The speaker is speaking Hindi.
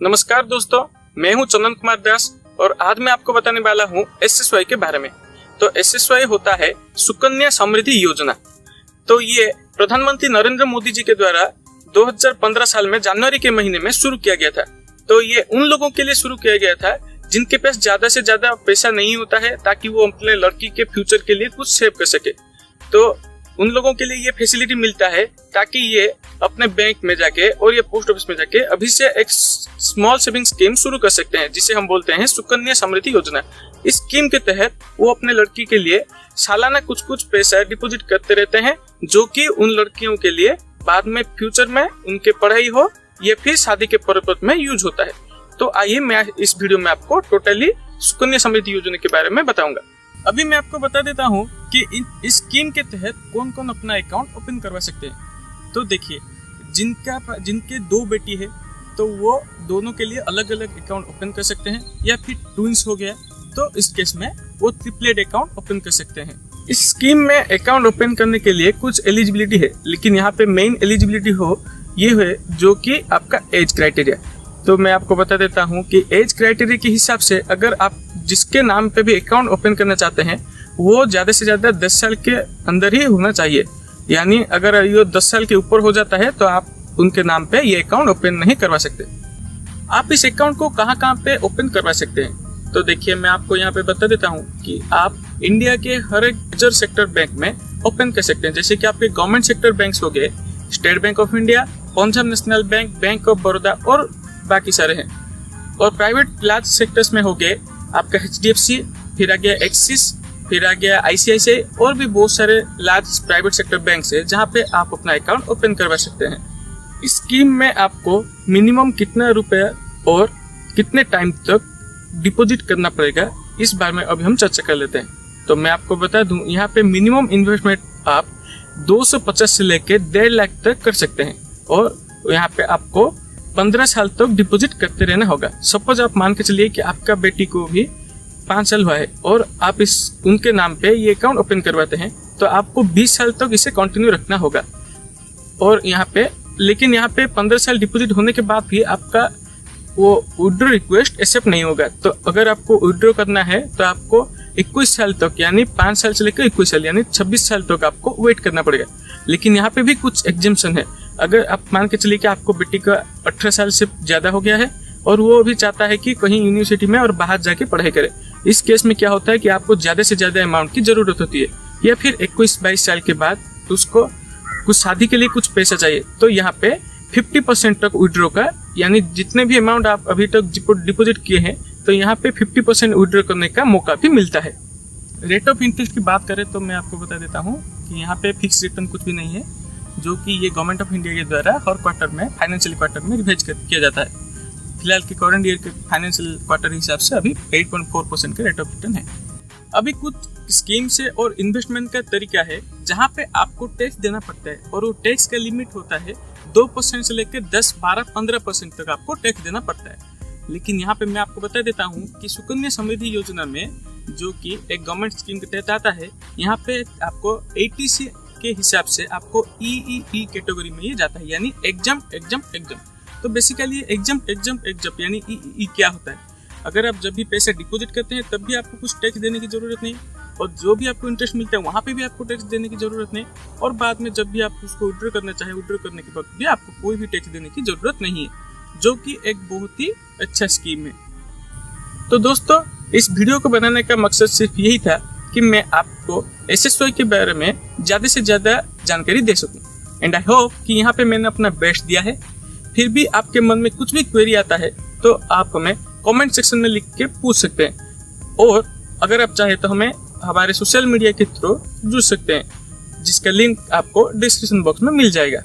नमस्कार दोस्तों, मैं हूं चंदन कुमार दास और आज मैं आपको बताने वाला हूं एसएसवाई के बारे में। तो एसएसवाई होता है सुकन्या समृद्धि योजना। तो ये प्रधानमंत्री नरेंद्र मोदी जी के द्वारा 2015 साल में जनवरी के महीने में शुरू किया गया था। तो ये उन लोगों के लिए शुरू किया गया था जिनके पास ज्यादा से ज्यादा पैसा नहीं होता है, ताकि वो अपने लड़की के फ्यूचर के लिए कुछ सेव कर सके। तो उन लोगों के लिए ये फैसिलिटी मिलता है ताकि ये अपने बैंक में जाके और ये पोस्ट ऑफिस में जाके अभी से एक स्मॉल सेविंग स्कीम शुरू कर सकते हैं, जिसे हम बोलते हैं सुकन्या समृद्धि योजना। इस स्कीम के तहत वो अपने लड़की के लिए सालाना कुछ कुछ पैसा डिपॉजिट करते रहते हैं, जो कि उन लड़कियों के लिए बाद में फ्यूचर में उनके पढ़ाई हो या फिर शादी के पर्पज में यूज होता है। तो आइए मैं इस वीडियो में आपको टोटली सुकन्या समृद्धि योजना के बारे में बताऊंगा। अभी मैं आपको बता देता हूँ कि इस स्कीम के तहत कौन कौन अपना अकाउंट ओपन करवा सकते हैं। तो देखिए, जिनके 2 बेटी है तो वो दोनों के लिए अलग अलग अकाउंट ओपन कर सकते हैं, या फिर ट्विंस हो गया तो इस केस में वो ट्रिपलेट अकाउंट ओपन कर सकते हैं। इस स्कीम में अकाउंट ओपन करने के लिए कुछ एलिजिबिलिटी है, लेकिन यहाँ पे मेन एलिजिबिलिटी ये है जो कि आपका एज क्राइटेरिया। तो मैं आपको बता देता हूँ कि एज क्राइटेरिया के हिसाब से अगर आप जिसके नाम पे भी अकाउंट ओपन करना चाहते हैं वो ज्यादा से ज्यादा 10 साल के अंदर ही होना चाहिए। यानी अगर ये 10 साल के ऊपर हो जाता है तो आप उनके नाम पे ये अकाउंट ओपन नहीं करवा सकते। आप इस अकाउंट को कहाँ पे ओपन करवा सकते हैं, तो देखिए मैं आपको यहाँ पे बता देता हूँ कि आप इंडिया के हर एक मेजर सेक्टर बैंक में ओपन कर सकते हैं। जैसे कि आपके गवर्नमेंट सेक्टर बैंक हो गए, state bank of India, Punjab national bank, bank of Baroda और बाकी सारे हैं। और प्राइवेट लार्ज सेक्टर्स में हो गए आपका HDFC, फिर आ गया एक्सिस, फिर आ गया ICICI और भी बहुत सारे लार्ज प्राइवेट सेक्टर बैंक है जहाँ पे आप अपना अकाउंट ओपन करवा सकते हैं। इस स्कीम में आपको मिनिमम कितना रुपया और कितने टाइम तक डिपॉजिट करना पड़ेगा, इस बारे में अभी हम चर्चा कर लेते हैं। तो मैं आपको बता दूं, यहाँ पे मिनिमम इन्वेस्टमेंट आप 250 से लेके 1.5 लाख तक कर सकते हैं, और यहाँ पे आपको 15 साल तक डिपॉजिट करते रहना होगा। सपोज आप मान के चलिए कि आपका बेटी को भी 5 साल हुआ है और आप उनके नाम पे ये अकाउंट ओपन करवाते हैं, तो आपको 20 साल तक इसे कंटिन्यू रखना होगा। और लेकिन यहाँ पे 15 साल डिपॉजिट होने के बाद भी आपका वो विड्रॉ रिक्वेस्ट एक्सेप्ट नहीं होगा। तो अगर आपको विड्रॉ करना है तो आपको 21 साल तक, यानी 5 साल से लेकर 21 साल यानी 26 साल तक आपको वेट करना पड़ेगा। लेकिन यहाँ पे भी कुछ एग्जेम्पशन है। अगर आप मान के चलिए कि आपको बेटी का 18 साल से ज्यादा हो गया है और वो भी चाहता है कि कहीं यूनिवर्सिटी में और बाहर जाके पढ़ाई करे, इस केस में क्या होता है कि आपको ज्यादा से ज्यादा अमाउंट की जरूरत होती है, या फिर 21-22 साल के बाद उसको कुछ शादी के लिए कुछ पैसा चाहिए, तो यहाँ पे 50% तक विड्रॉ का, यानी जितने भी अमाउंट आप अभी तक डिपॉजिट किए हैं, तो यहाँ पे 50% विड्रॉ करने का मौका भी मिलता है। रेट ऑफ इंटरेस्ट की बात करें तो मैं आपको बता देता हूँ कि यहाँ पे फिक्स रिटर्न कुछ भी नहीं है, जो कि ये गवर्नमेंट ऑफ इंडिया के द्वारा हर क्वार्टर में, फाइनेंशियल क्वार्टर में रिवाइज किया जाता है। फिलहाल के करंट ईयर के फाइनेंशियल क्वार्टर हिसाब से अभी 8.4% का रेट ऑफ रिटर्न है। अभी कुछ स्कीम से और इन्वेस्टमेंट का तरीका है जहाँ पे आपको टैक्स देना पड़ता है, और वो टैक्स का लिमिट होता है 2% से लेकर 10, 12, 15% तक आपको टैक्स देना पड़ता है। लेकिन यहाँ पे मैं आपको बता देता हूँ कि सुकन्या समृद्धि योजना में, जो कि एक गवर्नमेंट स्कीम के तहत आता है, यहाँ पे आपको 80 के हिसाब से आपको EEE कैटेगरी में ये जाता है, यानी एग्जाम। तो बेसिकली एग्जाम यानी EEE क्या होता है, अगर आप जब भी पैसे डिपॉजिट करते हैं तब भी आपको कुछ टैक्स देने की जरूरत नहीं, और जो भी आपको इंटरेस्ट मिलता है वहाँ पे भी आपको टैक्स देने की जरूरत नहीं, और बाद में जब भी आप उसको विड्रॉ करना चाहे, विड्रॉ करने के बाद भी आपको कोई भी टैक्स देने की जरूरत नहीं है, जो कि एक बहुत ही अच्छा स्कीम है। तो दोस्तों, इस वीडियो को बनाने का मकसद सिर्फ यही था कि मैं आपको एसएसवाई के बारे में ज्यादा से ज्यादा जानकारी दे सकूं, एंड आई होप कि यहाँ पे मैंने अपना बेस्ट दिया है। फिर भी आपके मन में कुछ भी क्वेरी आता है तो आप हमें कमेंट सेक्शन में लिख के पूछ सकते हैं, और अगर आप चाहे तो हमें हमारे सोशल मीडिया के थ्रू जुड़ सकते हैं, जिसका लिंक आपको डिस्क्रिप्शन बॉक्स में मिल जाएगा।